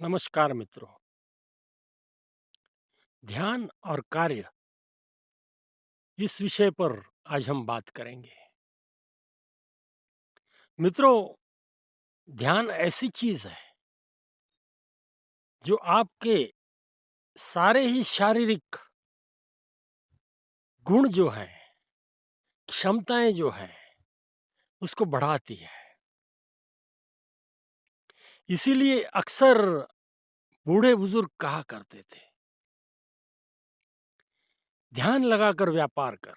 नमस्कार मित्रों। ध्यान और कार्य इस विषय पर आज हम बात करेंगे। मित्रों, ध्यान ऐसी चीज है जो आपके सारे ही शारीरिक गुण जो हैं, क्षमताएं जो हैं, उसको बढ़ाती है। इसीलिए अक्सर बूढ़े बुजुर्ग कहा करते थे, ध्यान लगाकर व्यापार कर,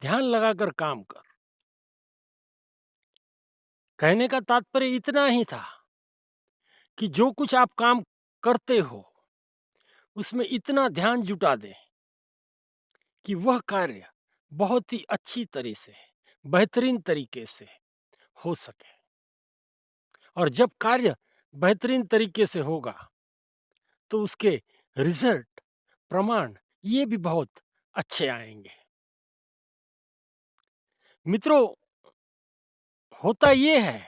ध्यान लगाकर काम कर। कहने का तात्पर्य इतना ही था कि जो कुछ आप काम करते हो उसमें इतना ध्यान जुटा दें कि वह कार्य बहुत ही अच्छी तरह से, बेहतरीन तरीके से हो सके। और जब कार्य बेहतरीन तरीके से होगा तो उसके रिजल्ट, प्रमाण ये भी बहुत अच्छे आएंगे। मित्रों, होता ये है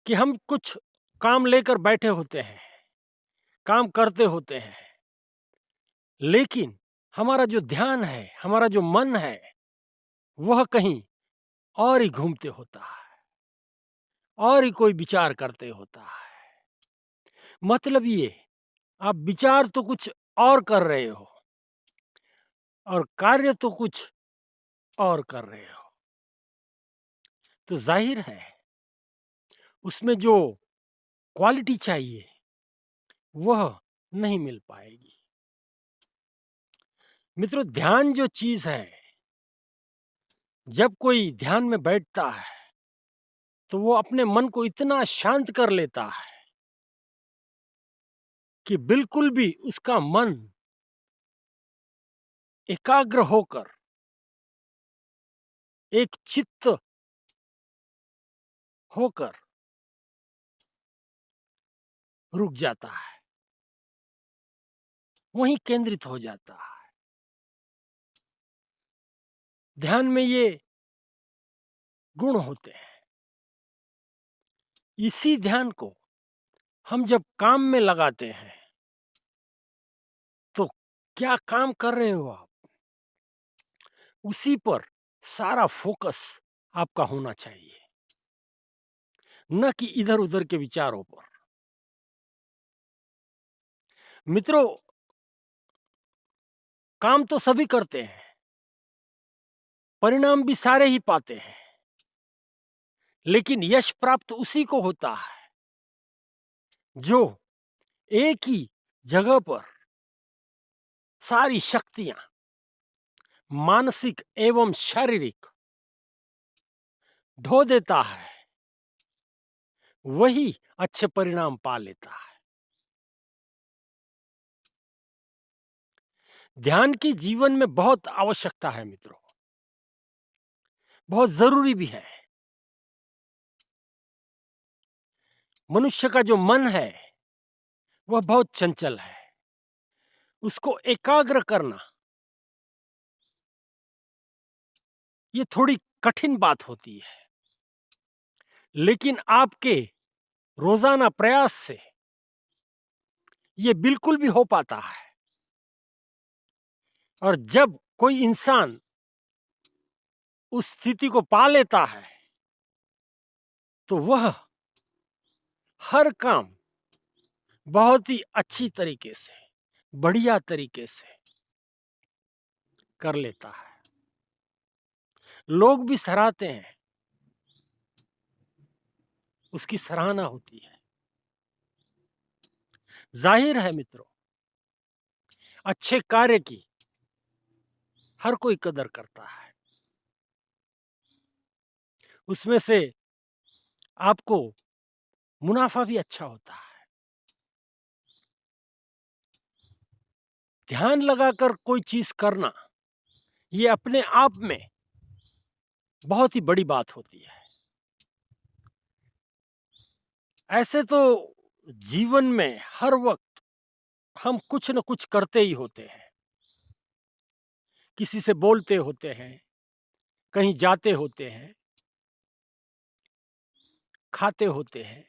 कि हम कुछ काम लेकर बैठे होते हैं, काम करते होते हैं, लेकिन हमारा जो ध्यान है, हमारा जो मन है, वह कहीं और ही घूमते होता है, और ही कोई विचार करते होता है। मतलब ये, आप विचार तो कुछ और कर रहे हो और कार्य तो कुछ और कर रहे हो, तो जाहिर है उसमें जो क्वालिटी चाहिए वह नहीं मिल पाएगी। मित्रों, ध्यान जो चीज है, जब कोई ध्यान में बैठता है तो वो अपने मन को इतना शांत कर लेता है कि बिल्कुल भी उसका मन एकाग्र होकर, एक चित्त होकर रुक जाता है, वहीं केंद्रित हो जाता है। ध्यान में ये गुण होते हैं। इसी ध्यान को हम जब काम में लगाते हैं तो क्या काम कर रहे हो आप, उसी पर सारा फोकस आपका होना चाहिए, न कि इधर उधर के विचारों पर। मित्रों, काम तो सभी करते हैं, परिणाम भी सारे ही पाते हैं, लेकिन यश प्राप्त उसी को होता है जो एक ही जगह पर सारी शक्तियां, मानसिक एवं शारीरिक, ढो देता है, वही अच्छे परिणाम पा लेता है। ध्यान की जीवन में बहुत आवश्यकता है मित्रों, बहुत जरूरी भी है। मनुष्य का जो मन है वह बहुत चंचल है, उसको एकाग्र करना ये थोड़ी कठिन बात होती है, लेकिन आपके रोजाना प्रयास से ये बिल्कुल भी हो पाता है। और जब कोई इंसान उस स्थिति को पा लेता है तो वह हर काम बहुत ही अच्छी तरीके से, बढ़िया तरीके से कर लेता है। लोग भी सराहते हैं, उसकी सराहना होती है। जाहिर है मित्रों, अच्छे कार्य की हर कोई कदर करता है, उसमें से आपको मुनाफा भी अच्छा होता है। ध्यान लगाकर कोई चीज करना ये अपने आप में बहुत ही बड़ी बात होती है। ऐसे तो जीवन में हर वक्त हम कुछ न कुछ करते ही होते हैं, किसी से बोलते होते हैं, कहीं जाते होते हैं, खाते होते हैं,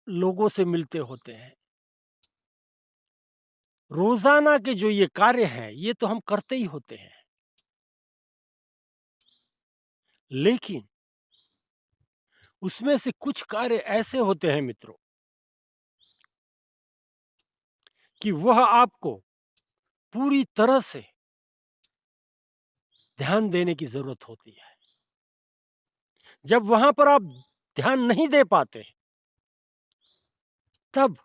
लोगों से मिलते होते हैं। रोजाना के जो ये कार्य हैं, ये तो हम करते ही होते हैं। लेकिन उसमें से कुछ कार्य ऐसे होते हैं मित्रों कि वह आपको पूरी तरह से ध्यान देने की जरूरत होती है। जब वहां पर आप ध्यान नहीं दे पाते, तब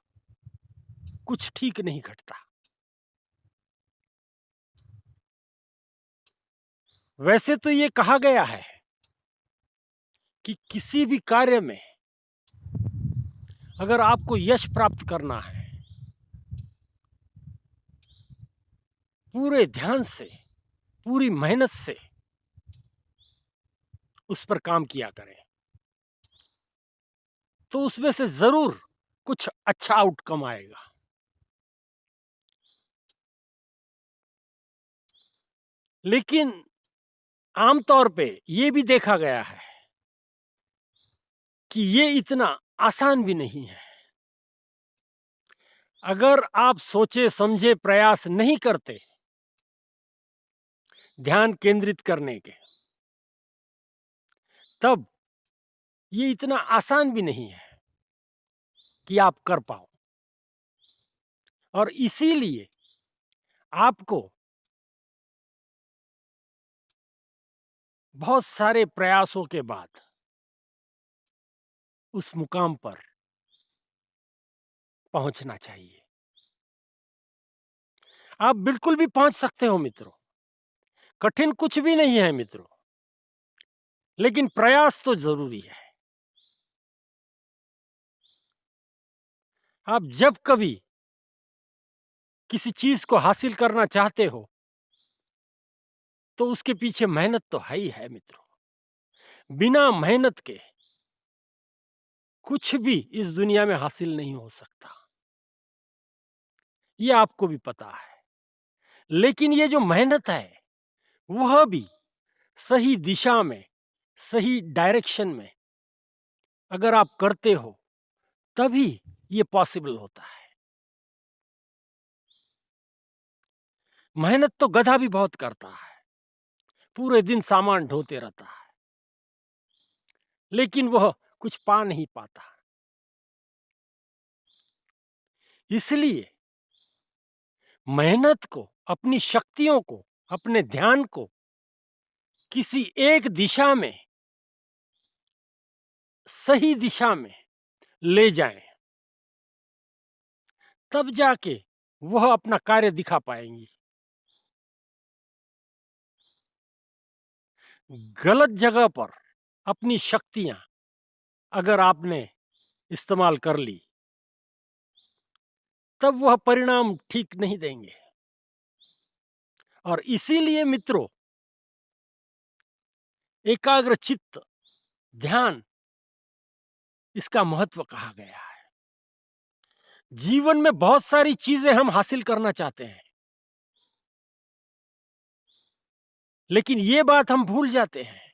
कुछ ठीक नहीं घटता। वैसे तो ये कहा गया है कि किसी भी कार्य में अगर आपको यश प्राप्त करना है, पूरे ध्यान से, पूरी मेहनत से उस पर काम किया करें, तो उसमें से जरूर कुछ अच्छा आउटकम आएगा। लेकिन आमतौर पे ये भी देखा गया है कि ये इतना आसान भी नहीं है। अगर आप सोचे समझे प्रयास नहीं करते ध्यान केंद्रित करने के, तब ये इतना आसान भी नहीं है कि आप कर पाओ। और इसीलिए आपको बहुत सारे प्रयासों के बाद उस मुकाम पर पहुंचना चाहिए। आप बिल्कुल भी पहुंच सकते हो मित्रों, कठिन कुछ भी नहीं है मित्रों, लेकिन प्रयास तो जरूरी है। आप जब कभी किसी चीज को हासिल करना चाहते हो, तो उसके पीछे मेहनत तो है ही है मित्रों। बिना मेहनत के कुछ भी इस दुनिया में हासिल नहीं हो सकता, ये आपको भी पता है। लेकिन ये जो मेहनत है, वह भी सही दिशा में, सही डायरेक्शन में अगर आप करते हो, तभी ये पॉसिबल होता है। मेहनत तो गधा भी बहुत करता है, पूरे दिन सामान ढोते रहता है, लेकिन वह कुछ पा नहीं पाता। इसलिए मेहनत को, अपनी शक्तियों को, अपने ध्यान को किसी एक दिशा में, सही दिशा में ले जाएं, तब जाके वह अपना कार्य दिखा पाएंगी। गलत जगह पर अपनी शक्तियां अगर आपने इस्तेमाल कर ली, तब वह परिणाम ठीक नहीं देंगे। और इसीलिए मित्रों, एकाग्र चित्त, ध्यान, इसका महत्व कहा गया है। जीवन में बहुत सारी चीजें हम हासिल करना चाहते हैं, लेकिन ये बात हम भूल जाते हैं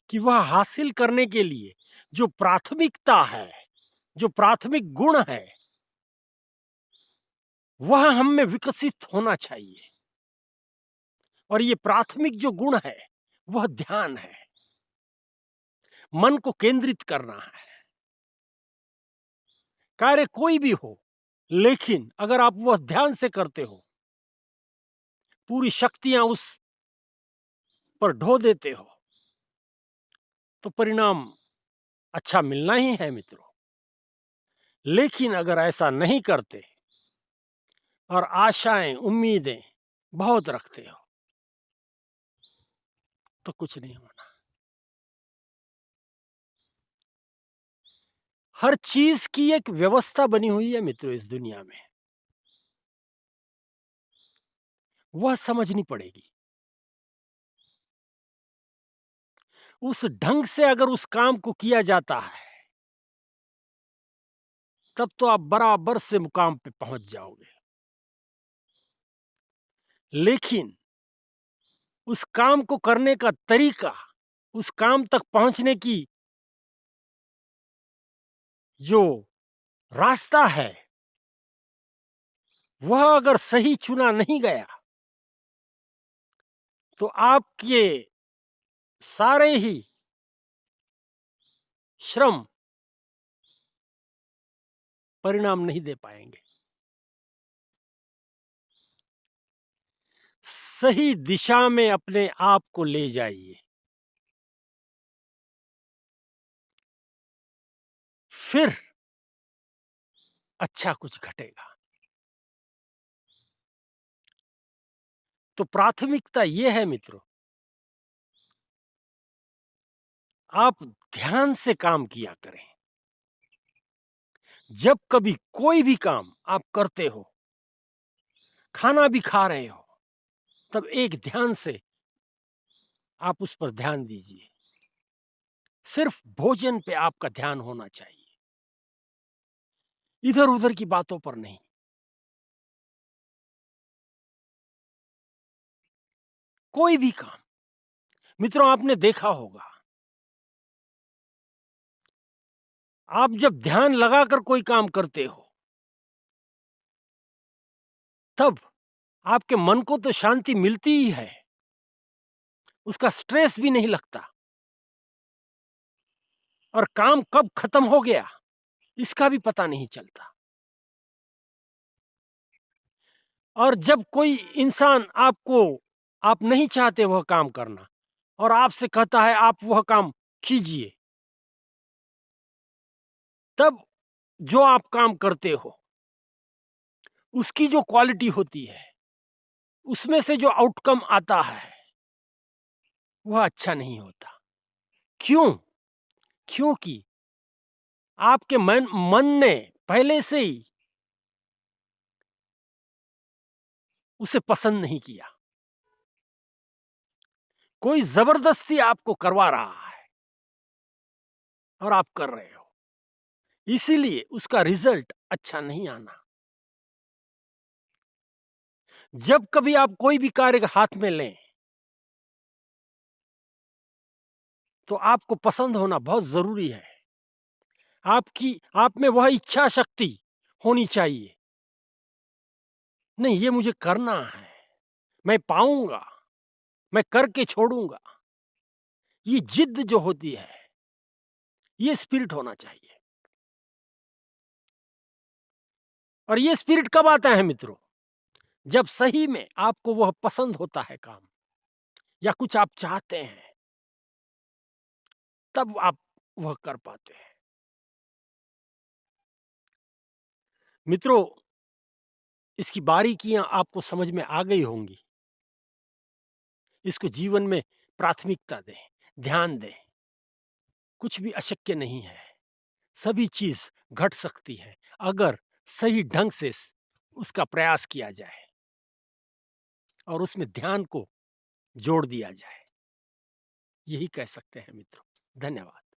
कि वह हासिल करने के लिए जो प्राथमिकता है, जो प्राथमिक गुण है, वह हम में विकसित होना चाहिए। और ये प्राथमिक जो गुण है, वह ध्यान है, मन को केंद्रित करना है। कार्य कोई भी हो, लेकिन अगर आप वह ध्यान से करते हो, पूरी शक्तियां उस पर ढो देते हो, तो परिणाम अच्छा मिलना ही है मित्रों। लेकिन अगर ऐसा नहीं करते और आशाएं, उम्मीदें बहुत रखते हो, तो कुछ नहीं होना। हर चीज की एक व्यवस्था बनी हुई है मित्रों इस दुनिया में, वह समझनी पड़ेगी। उस ढंग से अगर उस काम को किया जाता है, तब तो आप बराबर से मुकाम पे पहुंच जाओगे। लेकिन उस काम को करने का तरीका, उस काम तक पहुंचने की जो रास्ता है वह अगर सही चुना नहीं गया तो आपके सारे ही श्रम परिणाम नहीं दे पाएंगे। सही दिशा में अपने आप को ले जाइए, फिर अच्छा कुछ घटेगा। तो प्राथमिकता यह है मित्रों, आप ध्यान से काम किया करें। जब कभी कोई भी काम आप करते हो, खाना भी खा रहे हो, तब एक ध्यान से आप उस पर ध्यान दीजिए। सिर्फ भोजन पे आपका ध्यान होना चाहिए, इधर उधर की बातों पर नहीं। कोई भी काम, मित्रों आपने देखा होगा, आप जब ध्यान लगाकर कोई काम करते हो तब आपके मन को तो शांति मिलती ही है, उसका स्ट्रेस भी नहीं लगता, और काम कब खत्म हो गया इसका भी पता नहीं चलता। और जब कोई इंसान आप नहीं चाहते वह काम करना और आपसे कहता है आप वह काम कीजिए, तब जो आप काम करते हो उसकी जो क्वालिटी होती है, उसमें से जो आउटकम आता है वह अच्छा नहीं होता। क्यों? क्योंकि आपके मन ने पहले से ही उसे पसंद नहीं किया। कोई जबरदस्ती आपको करवा रहा है और आप कर रहे हो, इसीलिए उसका रिजल्ट अच्छा नहीं आना। जब कभी आप कोई भी कार्य हाथ में लें तो आपको पसंद होना बहुत जरूरी है। आप में वह इच्छा शक्ति होनी चाहिए, नहीं ये मुझे करना है, मैं पाऊंगा, मैं करके छोड़ूंगा। ये जिद जो होती है, ये स्पिरिट होना चाहिए। और ये स्पिरिट कब आता है मित्रों? जब सही में आपको वह पसंद होता है काम, या कुछ आप चाहते हैं, तब आप वह कर पाते हैं। मित्रों, इसकी बारीकियां आपको समझ में आ गई होंगी। इसको जीवन में प्राथमिकता दें, ध्यान दें। कुछ भी अशक्य नहीं है, सभी चीज घट सकती है अगर सही ढंग से उसका प्रयास किया जाए और उसमें ध्यान को जोड़ दिया जाए। यही कह सकते हैं मित्रों। धन्यवाद।